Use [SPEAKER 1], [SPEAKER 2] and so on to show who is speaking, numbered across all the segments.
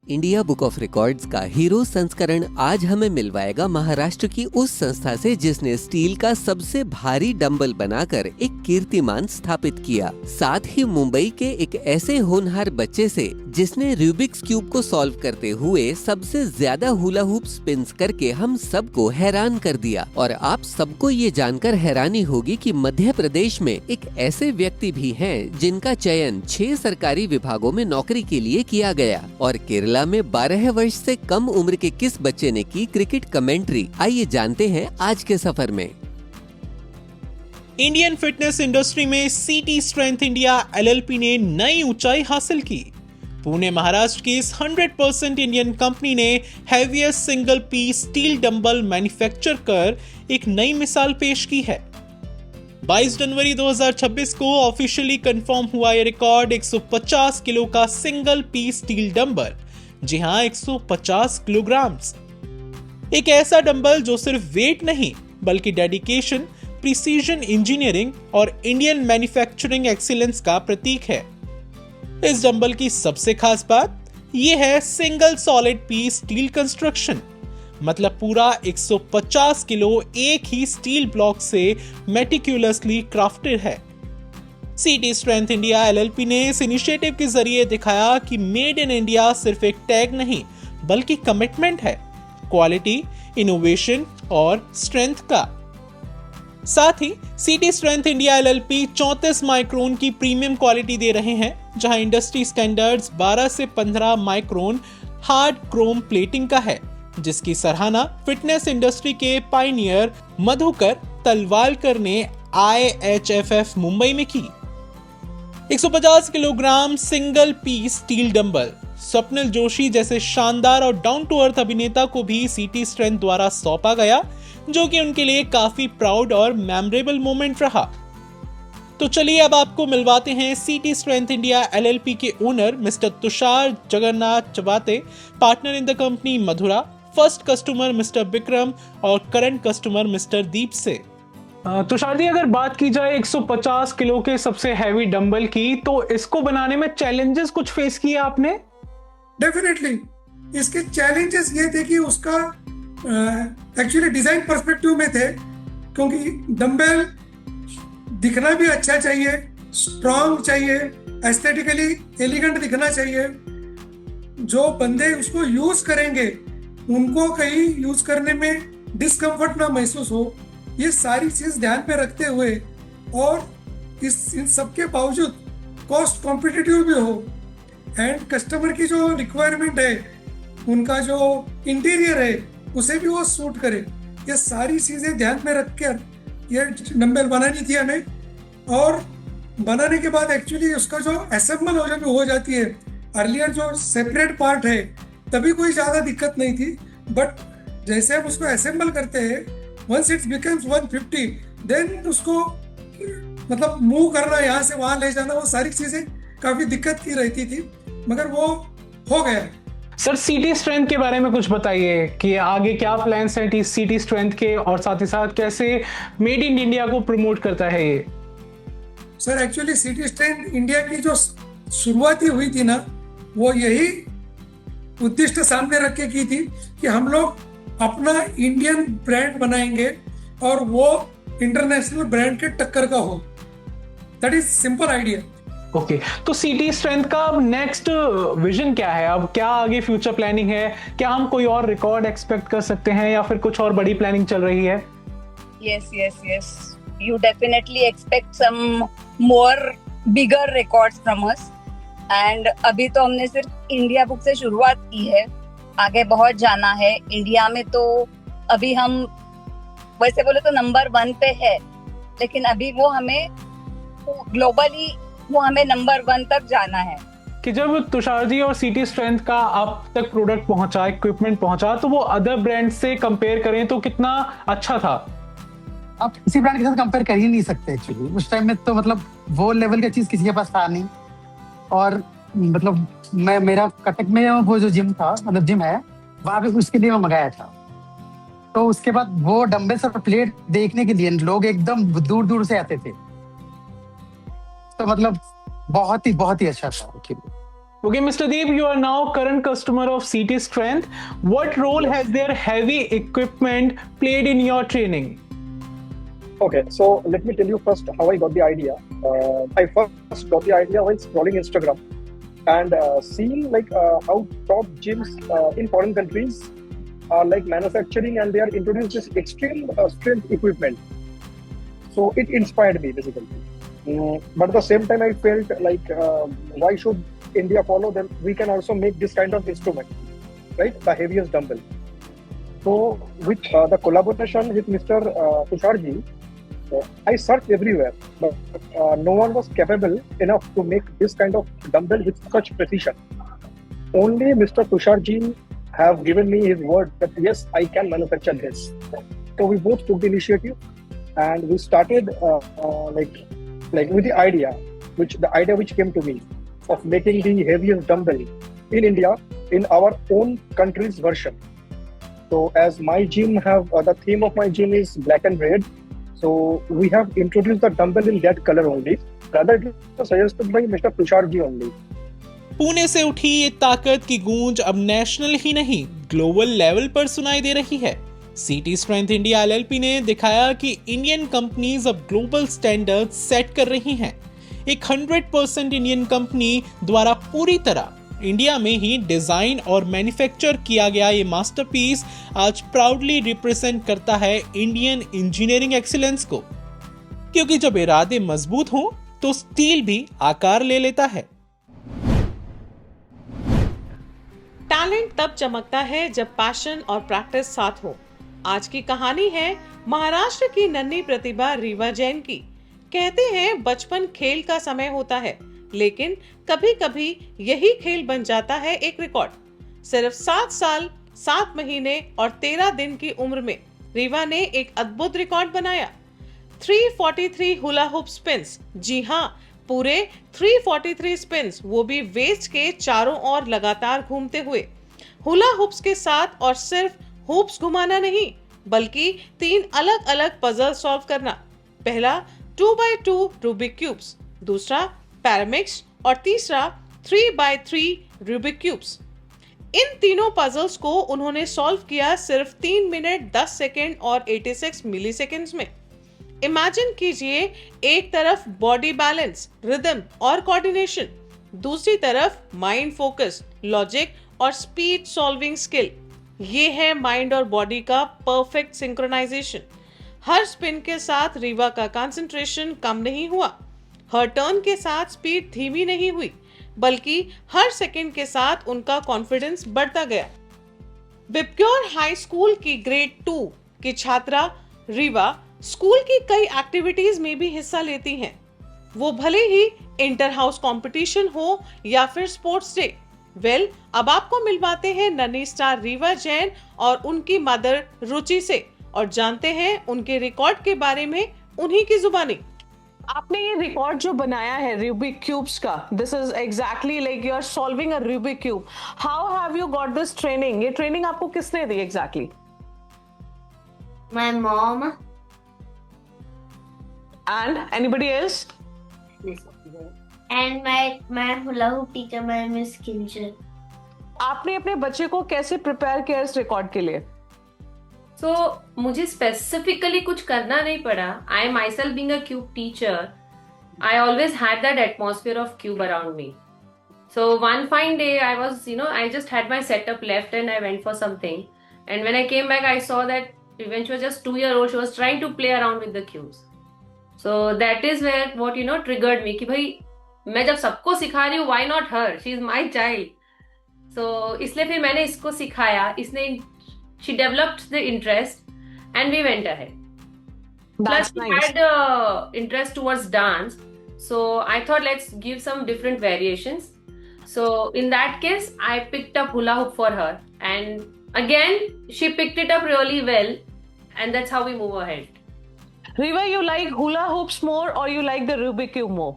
[SPEAKER 1] India book of records का hero संस्करण आज हमें मिलवाएगा महाराष्ट्र की उस संस्था से जिसने स्टील का सबसे भारी डंबल बनाकर एक कीर्तिमान स्थापित किया। साथ ही मुंबई के एक ऐसे होनहार बच्चे से जिसने रूबिक्स क्यूब को सॉल्व करते हुए सबसे ज्यादा हुला हूप स्पिन्स करके हम सबको हैरान कर दिया। और आप सबको ये जानकर हैरानी होगी कि मध्य प्रदेश में एक ऐसे व्यक्ति भी हैं जिनका चयन 6 सरकारी विभागों में नौकरी के लिए किया गया। और केरला में 12 वर्ष से कम उम्र के किस बच्चे ने की क्रिकेट कमेंट्री, आइए जानते हैं आज के सफर में।
[SPEAKER 2] इंडियन फिटनेस इंडस्ट्री में सीटी स्ट्रेंथ इंडिया एलएलपी ने नई ऊंचाई हासिल की। पुणे महाराष्ट्र की इस 100% इंडियन कंपनी ने heaviest single piece steel dumbbell manufacture कर एक नई मिसाल पेश की है। 22 जनवरी 2026 को ऑफिशियली कंफर्म हुआ यह रिकॉर्ड 150 किलो का सिंगल पीस स्टील डंबल, जी हां 150 किलोग्राम। एक ऐसा डंबल जो सिर्फ वेट नहीं बल्कि डेडिकेशन, प्रिसीजन इंजीनियरिंग और इंडियन मैन्युफैक्चरिंग एक्सीलेंस का प्रतीक है। इस डंबल की सबसे खास बात यह है single solid piece steel construction, मतलब पूरा 150 किलो एक ही स्टील ब्लॉक से मेटिक्यूलसली क्राफ्टेड है। सीटी स्ट्रेंथ इंडिया एलएलपी ने इस इनिशिएटिव के जरिए दिखाया कि मेड इन इंडिया सिर्फ एक टैग नहीं बल्कि कमिटमेंट है क्वालिटी, इनोवेशन और स्ट्रेंथ का। साथ ही सीटी स्ट्रेंथ इंडिया एलएलपी 34 माइक्रोन की प्रीमियम क्वालिटी दे रहे हैं, जहां इंडस्ट्री स्टैंडर्ड्स 12 से 15 माइक्रोन हार्ड क्रोम प्लेटिंग का है, जिसकी सराहना फिटनेस इंडस्ट्री के पायनियर मधुकर तलवालकर ने IHFF मुंबई में की। 150 kilogram single piece steel dumbbell Swapnil Joshi जैसे शानदार और डाउन टू अर्थ अभिनेता को भी सीटी स्ट्रेंथ द्वारा सौंपा गया, जो कि उनके लिए काफी प्राउड और मेमोरेबल मोमेंट रहा। तो चलिए अब आपको मिलवाते हैं सीटी स्ट्रेंथ इंडिया एलएलपी के owner mister Tushar Jagannath Chavate, partner in the company Madhura, first customer mister Vikram और करंट कस्टमर मिस्टर दीप से।
[SPEAKER 3] तुषार जी, अगर बात की जाए 150 किलो के सबसे हैवी डंबल की, तो इसको बनाने में चैलेंजेस कुछ फेस किए आपने?
[SPEAKER 4] डेफिनेटली इसके चैलेंजेस ये थे कि उसका एक्चुअली डिजाइन पर्सपेक्टिव में थे, क्योंकि डंबल दिखना भी अच्छा चाहिए, स्ट्रॉन्ग चाहिए, एस्थेटिकली एलिगेंट दिखना चाहिए। जो बंदे उसको यूज करेंगे उनको कहीं यूज करने में डिस्कम्फर्ट ना महसूस हो, ये सारी चीज ध्यान में रखते हुए और इन सबके बावजूद कॉस्ट कॉम्पिटिटिव भी हो एंड कस्टमर की जो रिक्वायरमेंट है, उनका जो इंटीरियर है उसे भी वो सूट करे, ये सारी चीजें ध्यान में रख कर ये डंबल बनानी थी हमें। और बनाने के बाद एक्चुअली उसका जो असेंबल हो जाती है, अर्लियर जो सेपरेट पार्ट है तभी कोई ज़्यादा दिक्कत नहीं थी, बट जैसे हम उसको असेंबल करते हैं, वंस इट्स बिकम्स 150 देन उसको मतलब मूव करना, यहाँ से वहाँ ले जाना, वो सारी चीज़ें काफ़ी दिक्कत की रहती थी, मगर वो हो गया।
[SPEAKER 3] सर, सीटी स्ट्रेंथ के बारे में कुछ बताइए कि आगे क्या प्लान्स हैं सीटी स्ट्रेंथ के, और साथ ही साथ कैसे मेड इन इंडिया को प्रमोट करता है ये?
[SPEAKER 4] सर, एक्चुअली सीटी स्ट्रेंथ इंडिया की जो शुरुआत ही हुई थी ना, वो यही उद्दिष्ट सामने रख के की थी कि हम लोग अपना इंडियन ब्रांड बनाएंगे और वो इंटरनेशनल ब्रांड के टक्कर का हो। That is simple idea.
[SPEAKER 3] Okay, तो सीटी स्ट्रेंथ का नेक्स्ट विजन क्या है? अब क्या आगे फ्यूचर प्लानिंग है? क्या हम कोई और रिकॉर्ड एक्सपेक्ट कर सकते हैं या फिर कुछ और बड़ी प्लानिंग चल रही है?
[SPEAKER 5] Yes. You definitely expect some more bigger records from us. And अभी तो हमने सिर्फ इंडिया बुक से शुरुआत की है, आगे बहुत जाना है। इंडिया में तो अभी हम वैसे बोले तो नंबर 1 पे है, लेकिन अभी वो हमें ग्लोबली नंबर 1 तक जाना है।
[SPEAKER 3] कि जब तुषार जी और सीटी स्ट्रेंथ का आप तक प्रोडक्ट पहुंचा, इक्विपमेंट पहुंचा, तो वो अदर ब्रांड से कंपेयर करें तो कितना अच्छा था?
[SPEAKER 6] आप किसी ब्रांड के साथ कंपेयर कर ही नहीं सकते एक्चुअली। उस टाइम में तो मतलब वो लेवल की चीज किसी के पास था नहीं। और मतलब मेरा कटक में वो जो जिम था, मतलब जिम है, वहां पे उसके लिए मैं मंगाया था। तो उसके बाद वो डंबल्स और प्लेट देखने के लिए लोग एकदम दूर दूर से आते थे। तो मतलब बहुत ही अच्छा था actually.
[SPEAKER 3] Okay, Mr. Deep, you are now current customer of CT Strength. What role has their heavy equipment played in your training?
[SPEAKER 7] Okay, so let me tell you first how I got the idea. I first got the idea while scrolling Instagram and seeing like how top gyms in foreign countries are like manufacturing and they are introducing this extreme strength equipment. So it inspired me basically. But at the same time, I felt like why should India follow them? We can also make this kind of instrument, right? The heaviest dumbbell. So with the collaboration with Mr. Tusharji, I searched everywhere, but no one was capable enough to make this kind of dumbbell with such precision. Only Mr. Tusharji have given me his word that yes, I can manufacture this. So we both took the initiative and we started like with the idea which came to me of making the heaviest dumbbell in India in our own country's version. So as my gym have the theme of my gym is black and red, so we have introduced the dumbbell in that color only. Rather it was suggested by Mr. Tusharji only.
[SPEAKER 2] Pune से उठी ये ताकत की गूंज अब national ही नहीं global level पर सुनाई दे रही है। सीटी स्ट्रेंथ इंडिया एलएलपी ने दिखाया कि इंडियन कंपनीज अब ग्लोबल स्टैंडर्ड सेट कर रही हैं। एक 100% इंडियन कंपनी द्वारा पूरी तरह इंडिया में ही डिजाइन और मैन्युफैक्चर किया गया ये मास्टरपीस आज प्राउडली रिप्रेजेंट करता है इंडियन इंजीनियरिंग एक्सीलेंस को, क्योंकि जब इरादे मजबूत हों तो स्टील भी आकार ले लेता है।
[SPEAKER 8] टैलेंट तब चमकता है जब पैशन और प्रैक्टिस साथ हो। आज की कहानी है महाराष्ट्र की नन्ही प्रतिभा रीवा जैन की। कहते हैं बचपन खेल का समय होता है, लेकिन कभी कभी यही खेल बन जाता है एक रिकॉर्ड। सिर्फ 7 साल 7 महीने और 13 दिन की उम्र में रीवा ने एक अद्भुत रिकॉर्ड बनाया। 343 हुला हुप स्पिन्स। जी हाँ, पूरे 343 स्पिन्स, वो भी वेस्ट के चारों ओर लगातार घूमते हुए। हुला हुप्स के साथ और सिर्फ हुप्स घुमाना नहीं, बल्कि 3 अलग अलग पजल सॉल्व करना। पहला 2x2 रूबिक क्यूब्स, दूसरा पैरामिक्स और तीसरा 3x3 रूबिक क्यूब्स। इन तीनों पजल्स को उन्होंने सॉल्व किया सिर्फ 3 मिनट 10 सेकेंड और 86 मिली सेकेंड्स में। इमेजिन कीजिए, एक तरफ बॉडी बैलेंस, रिदम और कोऑर्डिनेशन, दूसरी तरफ माइंड फोकस, लॉजिक और स्पीड सॉल्विंग स्किल। ये है माइंड और बॉडी का परफेक्ट सिंक्रोनाइजेशन। हर स्पिन के साथ रीवा का कंसंट्रेशन कम नहीं हुआ, हर टर्न के साथ स्पीड धीमी नहीं हुई, बल्कि हर सेकंड के साथ उनका कॉन्फिडेंस बढ़ता गया। बिपक्योर हाई स्कूल की ग्रेड 2 की छात्रा रीवा स्कूल की कई एक्टिविटीज में भी हिस्सा लेती हैं, वो भले ही इंटर हाउस कंपटीशन हो या फिर स्पोर्ट्स डे। वेल, अब आपको मिलवाते हैं नन्ही स्टार रीवा जैन और उनकी मदर रुचि से और जानते हैं उनके रिकॉर्ड के बारे में उन्हीं की जुबानी। आपने ये रिकॉर्ड जो बनाया है रूबिक क्यूब्स का, this is exactly like you are solving a Rubik cube. How have you got this training? ये ट्रेनिंग आपको किसने दी exactly?
[SPEAKER 9] My mom.
[SPEAKER 8] And anybody else?
[SPEAKER 9] And my hula hoop teacher, my Miss Kinshal.
[SPEAKER 8] आपने अपने बच्चे को कैसे prepare किया इस रिकॉर्ड के लिए?
[SPEAKER 10] So, मुझे स्पेसिफिकली कुछ करना नहीं पड़ा. I myself being a cube teacher, I always had that atmosphere of cube around me. So one fine day I was, I just had my setup left and I went for something. And when I came back, I saw that when she was just 2-year-old, she was trying to play around with the cubes. So that is where what triggered me कि भाई मैं जब सबको सिखा रही हूँ, why not her? She is my child. So इसलिए फिर मैंने इसको सिखाया. इसने she developed the interest and we went ahead.
[SPEAKER 8] That's
[SPEAKER 10] Plus she
[SPEAKER 8] nice.
[SPEAKER 10] had interest towards dance. So I thought let's give some different variations. So in that case, I picked up hula hoop for her, and again she picked it up really well, and that's how we move ahead.
[SPEAKER 8] Riva, you like hula hoops more or you like the Rubik Cube more?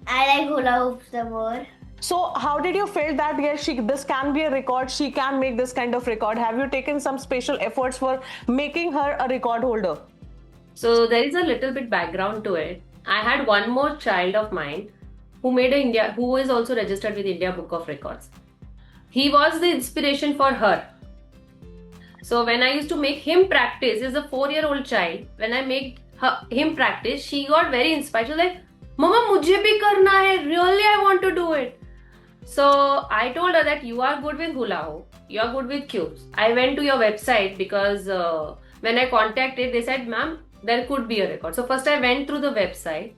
[SPEAKER 9] I like hula hoops the more.
[SPEAKER 8] So how did you feel that yes, this can be a record, she can make this kind of record? Have you taken some special efforts for making her a record holder?
[SPEAKER 10] So there is a little bit background to it. I had one more child of mine who is also registered with India Book of Records. He was the inspiration for her. So when I used to make him practice, as a 4-year-old child, when I made him practice, she got very inspired. She was like, "Mama, mujhe bhi karna hai. Really, I want to do it." So I told her that you are good with hula hoop, you are good with cubes. I went to your website because when I contacted, they said, "Ma'am, there could be a record." So first I went through the website.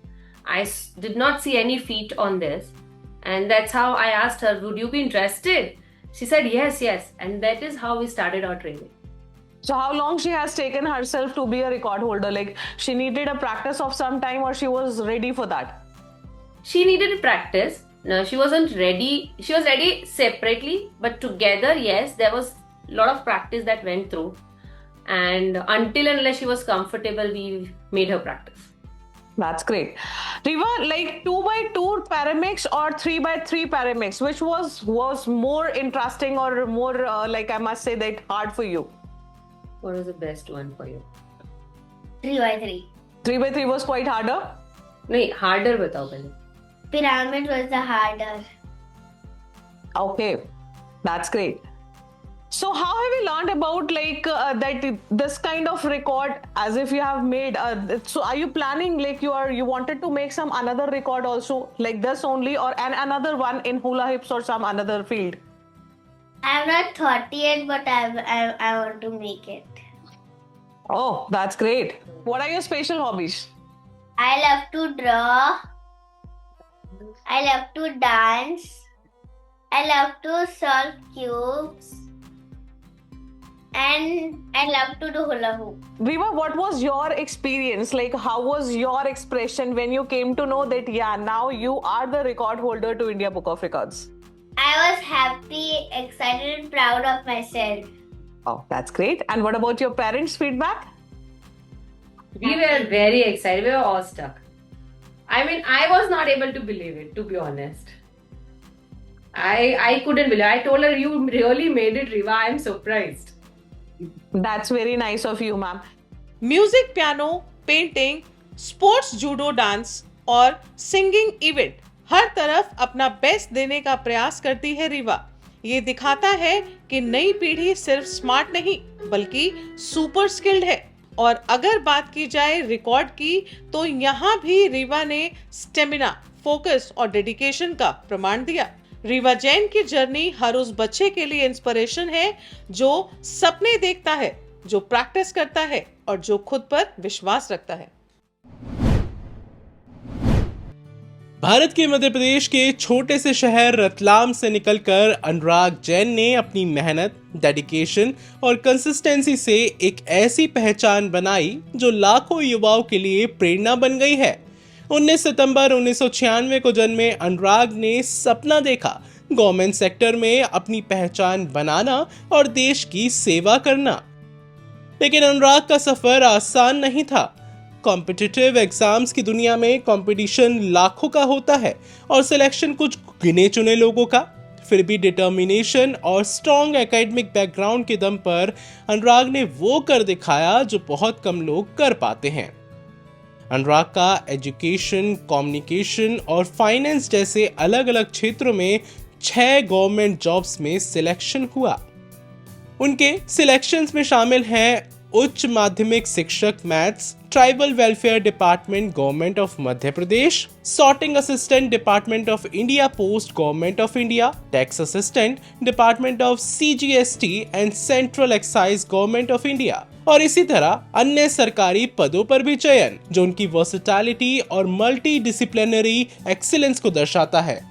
[SPEAKER 10] I did not see any feat on this, and that's how I asked her, "Would you be interested?" She said, yes, and that is how we started our training.
[SPEAKER 8] So how long she has taken herself to be a record holder? Like she needed a practice of some time, or she was ready for that?
[SPEAKER 10] She needed practice. No, she wasn't ready. She was ready separately, but together, yes, there was a lot of practice that went through. And until and unless she was comfortable, we made her practice.
[SPEAKER 8] That's great. Riva, like 2x2 paramix or 3x3 paramix, which was more interesting or more like I must say that hard for you?
[SPEAKER 10] What was the best one for you?
[SPEAKER 9] 3x3.
[SPEAKER 8] 3x3 was quite harder?
[SPEAKER 10] No, harder batao pehle.
[SPEAKER 9] Pyramid was the harder.
[SPEAKER 8] Okay, that's great. So how have you learned about like that this kind of record as if you have made? So are you planning like you wanted to make some another record also like this only, or another one in hula hoops or some another field?
[SPEAKER 9] I have not thought yet, but I want to make it.
[SPEAKER 8] Oh, that's great. What are your special hobbies?
[SPEAKER 9] I love to draw. I love to dance. I love to solve cubes. And I love to do hula hoop.
[SPEAKER 8] Riva, what was your experience? Like, how was your expression when you came to know that, yeah, now you are the record holder to India Book of Records?
[SPEAKER 9] I was happy, excited, and proud of myself.
[SPEAKER 8] Oh, that's great. And what about your parents' feedback?
[SPEAKER 10] We were very excited. We were awestruck. I mean, I was not able to believe it, to be honest. I couldn't believe it. I told her, "You really made it, Riva. I am surprised."
[SPEAKER 8] That's very nice of you, ma'am.
[SPEAKER 11] Music, piano, painting, sports, judo, dance और singing event, हर तरफ अपना best देने का प्रयास करती है रिवा। ये दिखाता है कि नई पीढ़ी सिर्फ स्मार्ट नहीं बल्कि सुपर स्किल्ड है। और अगर बात की जाए रिकॉर्ड की, तो यहाँ भी रिवा ने स्टेमिना, फोकस और डेडिकेशन का प्रमाण दिया। रिवा जैन की जर्नी हर उस बच्चे के लिए इंस्पिरेशन है जो सपने देखता है, जो प्रैक्टिस करता है और जो खुद पर विश्वास रखता है।
[SPEAKER 2] भारत के मध्य प्रदेश के छोटे से शहर रतलाम से निकलकर अनुराग जैन ने अपनी मेहनत, डेडिकेशन और कंसिस्टेंसी से एक ऐसी पहचान बनाई जो लाखों युवाओं के लिए प्रेरणा बन गई है। 19 सितंबर 1996 को जन्मे अनुराग ने सपना देखा गवर्नमेंट सेक्टर में अपनी पहचान बनाना और देश की सेवा करना। लेकिन अनुराग का सफर आसान नहीं था। कॉम्पिटिटिव एग्जाम्स की दुनिया में कंपटीशन लाखों का होता है और सिलेक्शन कुछ गिने चुने लोगों का। फिर भी डिटर्मिनेशन और स्ट्रॉन्ग एकेडमिक बैकग्राउंड के दम पर अनुराग ने वो कर दिखाया जो बहुत कम लोग कर पाते हैं। अनुराग का एजुकेशन, कम्युनिकेशन और फाइनेंस जैसे अलग अलग क्षेत्रों में 6 गवर्नमेंट जॉब्स में सिलेक्शन हुआ। उनके सिलेक्शंस में शामिल हैं उच्च माध्यमिक शिक्षक maths, tribal welfare department government of Madhya Pradesh, sorting assistant department of India post government of India, tax assistant department of CGST and central excise government of India, और इसी तरह अन्य सरकारी पदों पर भी चयन, जो उनकी वर्सेटैलिटी और मल्टी डिसिप्लिनरी एक्सीलेंस को दर्शाता है।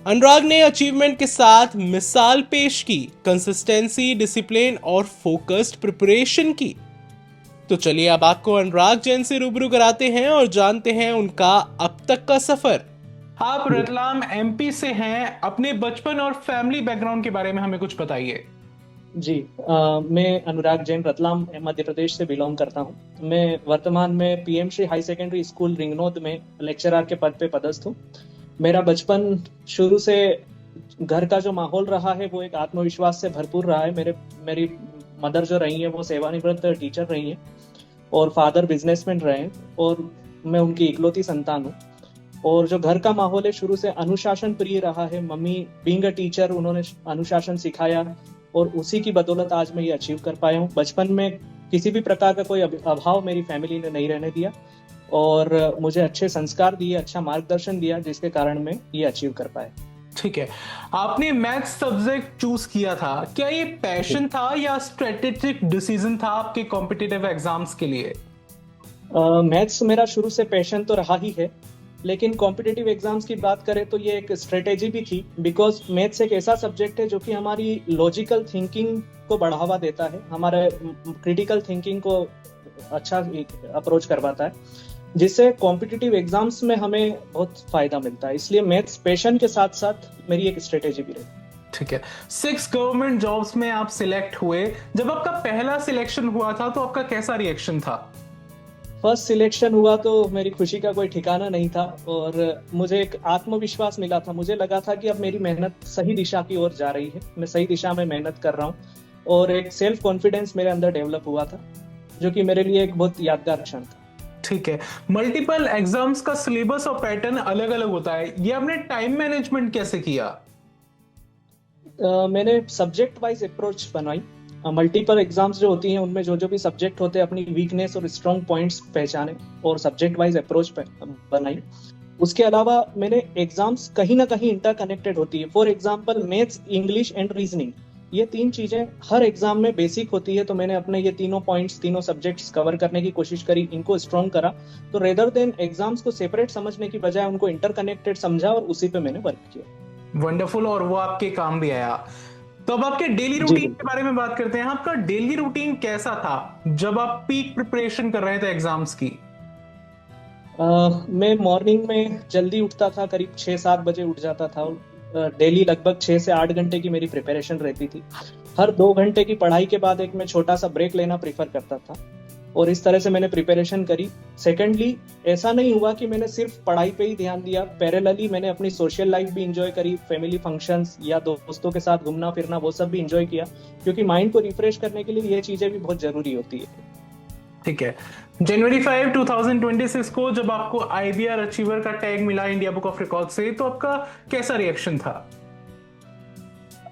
[SPEAKER 2] अनुराग ने अचीवमेंट के साथ मिसाल पेश की, कंसिस्टेंसी, डिसिप्लिन और फोकस्ड प्रिपरेशन की। तो चलिए अब आपको अनुराग जैन से रूबरू कराते हैं और जानते हैं उनका अब तक का सफर।
[SPEAKER 3] आप रतलाम MP से हैं, अपने बचपन और फैमिली बैकग्राउंड के बारे में हमें कुछ बताइए।
[SPEAKER 12] जी, मैं अनुराग जैन रतलाम मध्य प्रदेश से बिलोंग करता हूँ। मैं वर्तमान में PM Shri high secondary school Ringnod में लेक्चरर के पद पे पदस्थ हूँ। मेरा बचपन शुरू से घर का जो माहौल रहा है वो एक आत्मविश्वास से भरपूर रहा है। मेरी मदर जो रही है वो सेवानिवृत्त टीचर रही है और फादर बिजनेसमैन रहे हैं और मैं उनकी इकलौती संतान हूँ। और जो घर का माहौल है शुरू से अनुशासन प्रिय रहा है। मम्मी बीइंग अ टीचर, उन्होंने अनुशासन सिखाया और उसी की बदौलत आज मैं ये अचीव कर पाया हूँ। बचपन में किसी भी प्रकार का कोई अभाव मेरी फैमिली ने नहीं रहने दिया और मुझे अच्छे संस्कार दिए, अच्छा मार्गदर्शन दिया, जिसके कारण मैं ये अचीव कर पाया।
[SPEAKER 3] ठीक है, आपने मैथ्स सब्जेक्ट चूज किया था, क्या ये पैशन था या स्ट्रेटेजिक डिसीजन था आपके कॉम्पिटिटिव एग्जाम्स के लिए?
[SPEAKER 12] मैथ्स मेरा शुरू से पैशन तो रहा ही है, लेकिन कॉम्पिटिटिव एग्जाम्स की बात करें तो ये एक स्ट्रेटेजी भी थी, बिकॉज मैथ्स एक ऐसा सब्जेक्ट है जो कि हमारी लॉजिकल थिंकिंग को बढ़ावा देता है, हमारे क्रिटिकल थिंकिंग को अच्छा अप्रोच करवाता है, जिससे कॉम्पिटिटिव एग्जाम्स में हमें बहुत फायदा मिलता है। इसलिए मैथ्स पैशन के साथ साथ मेरी एक स्ट्रेटेजी भी रही।
[SPEAKER 3] ठीक है, 6 गवर्नमेंट जॉब्स में आप सिलेक्ट हुए। जब आपका पहला सिलेक्शन हुआ था तो आपका कैसा रिएक्शन था?
[SPEAKER 12] फर्स्ट सिलेक्शन हुआ तो मेरी खुशी का कोई ठिकाना नहीं था और मुझे एक आत्मविश्वास मिला था। मुझे लगा था कि अब मेरी मेहनत सही दिशा की ओर जा रही है, मैं सही दिशा में मेहनत कर रहा हूँ और एक सेल्फ कॉन्फिडेंस मेरे अंदर डेवलप हुआ था, जो कि मेरे लिए एक बहुत यादगार क्षण था।
[SPEAKER 3] ठीक है, मल्टीपल एग्जाम्स का सिलेबस और पैटर्न अलग अलग होता है, ये आपने टाइम मैनेजमेंट कैसे किया?
[SPEAKER 12] मैंने सब्जेक्ट वाइज अप्रोच बनाई। मल्टीपल एग्जाम्स जो होती हैं उनमें जो भी सब्जेक्ट होते हैं अपनी वीकनेस और स्ट्रॉन्ग पॉइंट्स पहचाने और सब्जेक्ट वाइज अप्रोच बनाई। उसके अलावा मैंने एग्जाम्स कहीं ना कहीं इंटरकनेक्टेड होती है। For example maths, English and reasoning, ये 3 चीजें हर एग्जाम में बेसिक होती है, तो मैंने अपने ये तीनों पॉइंट्स, तीनों सब्जेक्ट्स कवर करने की कोशिश करी, इनको स्ट्रॉन्ग करा। तो रेदर देन एग्जाम्स को सेपरेट समझने की बजाय उनको इंटरकनेक्टेड समझा और उसी पे मैंने वर्क किया।
[SPEAKER 3] वंडरफुल, और वो आपके काम भी आया। तो अब आपके डेली रूटीन के बारे में बात करते हैं। आपका डेली रूटीन कैसा था जब आप पीक प्रिपरेशन कर रहे थे एग्जाम्स की?
[SPEAKER 12] मैं मॉर्निंग में जल्दी उठता था, करीब 6-7 बजे उठ जाता था। डेली लगभग 6 से 8 घंटे की मेरी प्रिपरेशन रहती थी। हर 2 घंटे की पढ़ाई के बाद एक मैं छोटा सा ब्रेक लेना प्रीफर करता था और इस तरह से मैंने प्रिपरेशन करी। सेकेंडली, ऐसा नहीं हुआ कि मैंने सिर्फ पढ़ाई पे ही ध्यान दिया, पैरेलली मैंने अपनी सोशल लाइफ भी इंजॉय करी, फैमिली फंक्शंस या दोस्तों के साथ घूमना फिरना वो सब भी इंजॉय किया, क्योंकि माइंड को रिफ्रेश करने के लिए ये चीजें भी बहुत जरूरी होती है।
[SPEAKER 3] ठीक है, जनवरी 5, 2026 को जब आपको IBR अचीवर का टैग मिला इंडिया बुक ऑफ रिकॉर्ड से, तो आपका कैसा रिएक्शन था?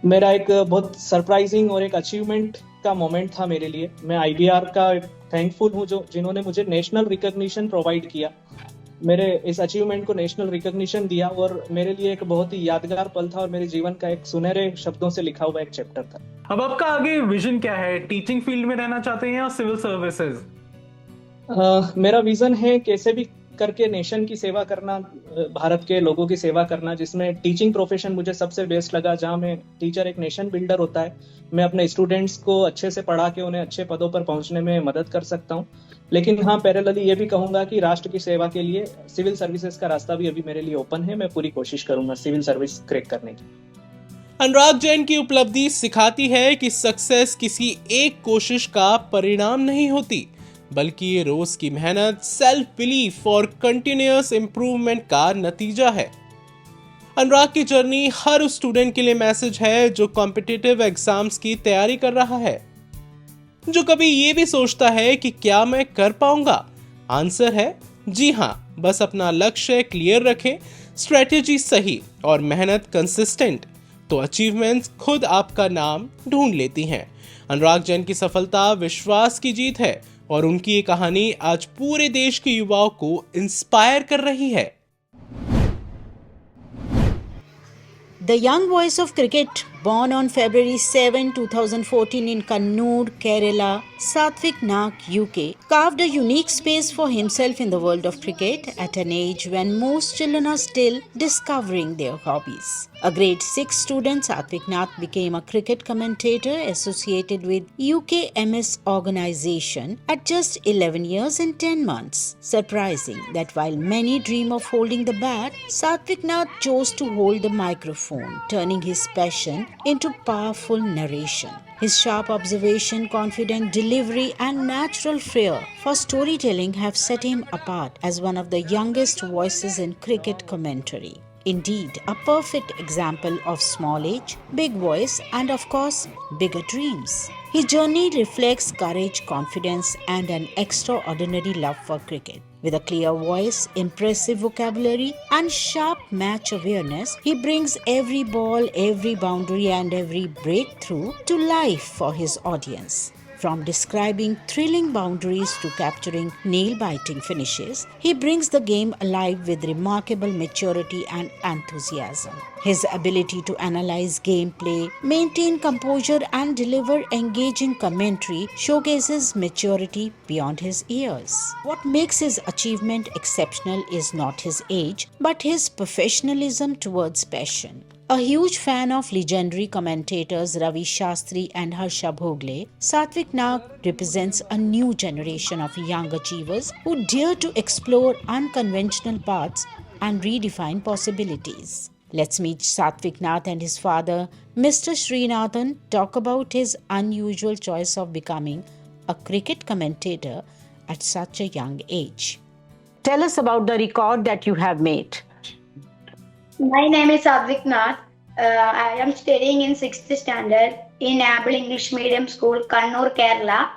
[SPEAKER 12] मेरा एक बहुत सरप्राइजिंग और एक अचीवमेंट का मोमेंट था मेरे लिए। मैं IBR का थैंकफुल हूँ जिन्होंने मुझे नेशनल रिकॉग्निशन प्रोवाइड किया, मेरे इस अचीवमेंट को नेशनल रिकॉग्निशन दिया और मेरे लिए एक बहुत ही यादगार पल था और मेरे जीवन का एक सुनहरे शब्दों से लिखा हुआ एक चैप्टर था।
[SPEAKER 3] अब आपका आगे विजन क्या है? टीचिंग फील्ड में रहना चाहते हैं या सिविल सर्विसेज?
[SPEAKER 12] मेरा विजन है कैसे भी करके नेशन की सेवा करना, भारत के लोगों की सेवा करना, जिसमें टीचिंग प्रोफेशन मुझे सबसे बेस्ट लगा, जहां में टीचर एक नेशन बिल्डर होता है। मैं अपने स्टूडेंट्स को अच्छे से पढ़ा के उन्हें अच्छे पदों पर पहुंचने में मदद कर सकता हूं। लेकिन हाँ, पैरेलली ये भी कहूंगा कि राष्ट्र की सेवा के लिए सिविल सर्विसेज का रास्ता भी अभी मेरे लिए ओपन है। मैं पूरी कोशिश करूंगा सिविल सर्विस क्रैक करने की।
[SPEAKER 2] अनुराग जैन की उपलब्धि सिखाती है कि सक्सेस किसी एक कोशिश का परिणाम नहीं होती, बल्कि ये रोज की मेहनत, सेल्फ बिलीफ और कंटिन्यूअस इंप्रूवमेंट का नतीजा है। अनुराग की जर्नी हर उस स्टूडेंट के लिए मैसेज है जो कॉम्पिटिटिव एग्जाम्स की तैयारी कर रहा है, जो कभी ये भी सोचता है कि क्या मैं कर पाऊंगा। आंसर है जी हाँ, बस अपना लक्ष्य क्लियर रखें, स्ट्रेटेजी सही और मेहनत कंसिस्टेंट, तो अचीवमेंट्स खुद आपका नाम ढूंढ लेती हैं। अनुराग जैन की सफलता विश्वास की जीत है और उनकी ये कहानी आज पूरे देश के युवाओं को इंस्पायर कर रही है।
[SPEAKER 13] The young voice of cricket, born on February 7, 2014 in Kannur, Kerala, Satvik Nag, UK, carved a unique space for himself in the world of cricket at an age when most children are still discovering their hobbies. A grade 6 student, Satvik Nath became a cricket commentator associated with UKMS organization at just 11 years and 10 months. Surprising that while many dream of holding the bat, Satvik Nath chose to hold the microphone, turning his passion into powerful narration. His sharp observation, confident delivery, and natural flair for storytelling have set him apart as one of the youngest voices in cricket commentary. Indeed, a perfect example of small age, big voice, and of course, bigger dreams. His journey reflects courage, confidence, and an extraordinary love for cricket. With a clear voice, impressive vocabulary, and sharp match awareness, he brings every ball, every boundary, and every breakthrough to life for his audience. From describing thrilling boundaries to capturing nail-biting finishes, he brings the game alive with remarkable maturity and enthusiasm. His ability to analyze gameplay, maintain composure, and deliver engaging commentary showcases maturity beyond his years. What makes his achievement exceptional is not his age, but his professionalism towards passion. A huge fan of legendary commentators Ravi Shastri and Harsha Bhogle, Satvik Nag represents a new generation of young achievers who dare to explore unconventional paths and redefine possibilities. Let's meet Satvik Nath and his father, Mr. Srinathan, talk about his unusual choice of becoming a cricket commentator at such a young age. Tell us about the record that you have made.
[SPEAKER 9] My name is Satvik Nath. I am studying in 6th standard in Apple English Medium School, Kannur, Kerala.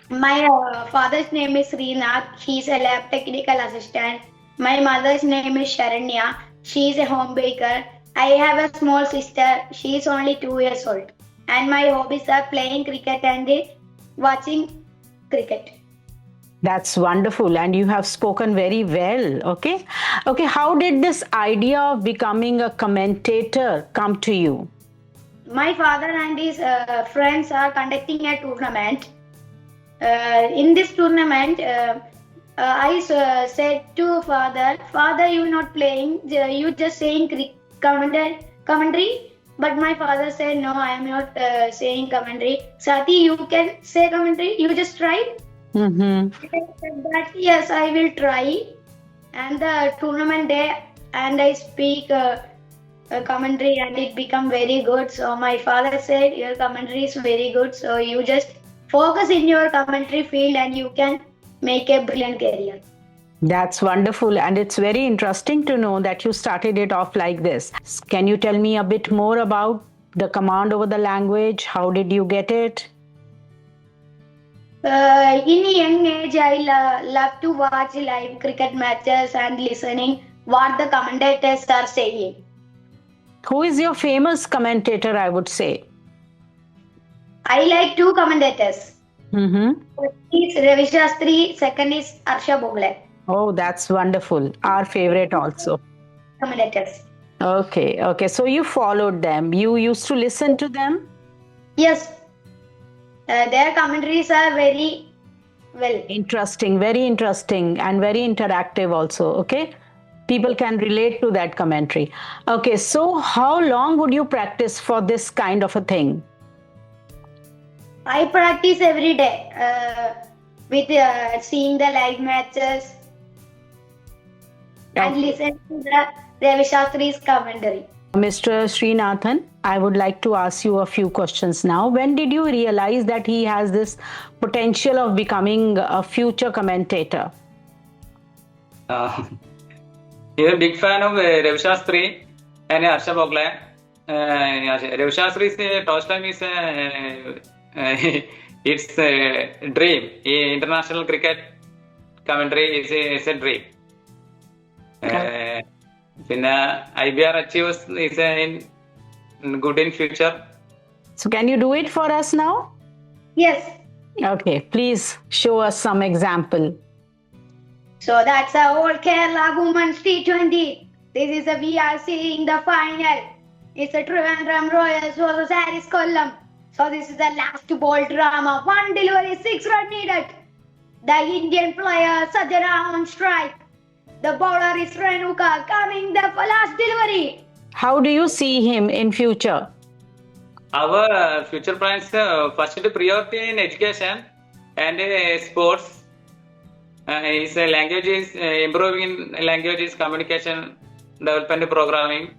[SPEAKER 9] My father's name is Srinath. He is a lab technical assistant. My mother's name is Sharanya. She is a home baker. I have a small sister. She is only 2 years old. And my hobbies are playing cricket and watching cricket.
[SPEAKER 13] That's wonderful, and you have spoken very well. Okay, how did this idea of becoming a commentator come to you?
[SPEAKER 9] My father and his friends are conducting a tournament. In this tournament, I said to father, you not playing, you just saying commentary. But my father said, no, I am not saying commentary. Sati, you can say commentary, you just try.
[SPEAKER 13] Mm-hmm.
[SPEAKER 9] But yes, I will try. And the tournament day, and I speak commentary, and it become very good. So my father said, your commentary is very good. So you just focus in your commentary field, and you can make a brilliant career.
[SPEAKER 13] That's wonderful, and it's very interesting to know that you started it off like this. Can you tell me a bit more about the command over the language? How did you get it?
[SPEAKER 9] In a young age, I love to watch live cricket matches and listening what the commentators are saying.
[SPEAKER 13] Who is your famous commentator, I would say?
[SPEAKER 9] I like 2 commentators.
[SPEAKER 13] Mm-hmm.
[SPEAKER 9] First is Ravi Shastri, second is Harsha Bhogle.
[SPEAKER 13] Oh, that's wonderful. Our favorite also.
[SPEAKER 9] Commentators.
[SPEAKER 13] Okay. So you followed them. You used to listen to them?
[SPEAKER 9] Yes. Their commentaries are very well.
[SPEAKER 13] Interesting, very interesting, and very interactive also. Okay. People can relate to that commentary. Okay. So how long would you practice for this kind of a thing?
[SPEAKER 9] I practice every day with seeing the live matches and listen to the Ravi Shastri's commentary.
[SPEAKER 13] Mr. Srinathan, I would like to ask you a few questions now. When did you realize that he has this potential of becoming a future commentator?
[SPEAKER 14] I'm a big fan of Ravi Shastri and Harsha Bhogle. Ravi Shastri's talk time is it's a dream. International cricket commentary is a dream. IBR Achievers is good in future.
[SPEAKER 13] So can you do it for us now?
[SPEAKER 9] Yes.
[SPEAKER 13] Okay, please show us some example.
[SPEAKER 9] So that's a whole Kerala Women's T20. This is we are seeing the final. It's a Trivandrum Royals versus Harris Kollam. So this is the last ball drama. 1 delivery, 6 runs needed. The Indian player Sajjana on strike. The bowler is Renuka coming the last delivery.
[SPEAKER 13] How do you see him in future?
[SPEAKER 14] Our future plans, first priority in education and sports. His languages, improving languages, communication, development programming.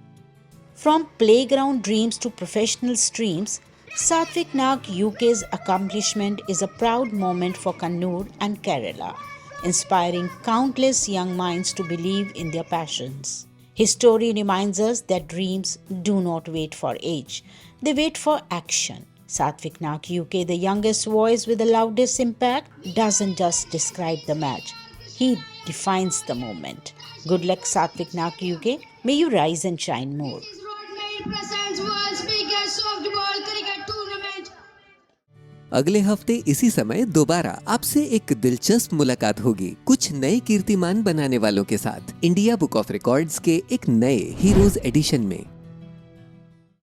[SPEAKER 13] From playground dreams to professional streams, Satvik Nag UK's accomplishment is a proud moment for Kannur and Kerala, inspiring countless young minds to believe in their passions. His story reminds us that dreams do not wait for age, they wait for action. Satvik Nag UK, the youngest voice with the loudest impact, doesn't just describe the match. He defines the moment. Good luck, Satvik Nag UK. May you rise and shine more.
[SPEAKER 1] अगले हफ्ते इसी समय दोबारा आपसे एक दिलचस्प मुलाकात होगी कुछ नए कीर्तिमान बनाने वालों के साथ इंडिया बुक ऑफ रिकॉर्ड्स के एक नए हीरोज एडिशन में।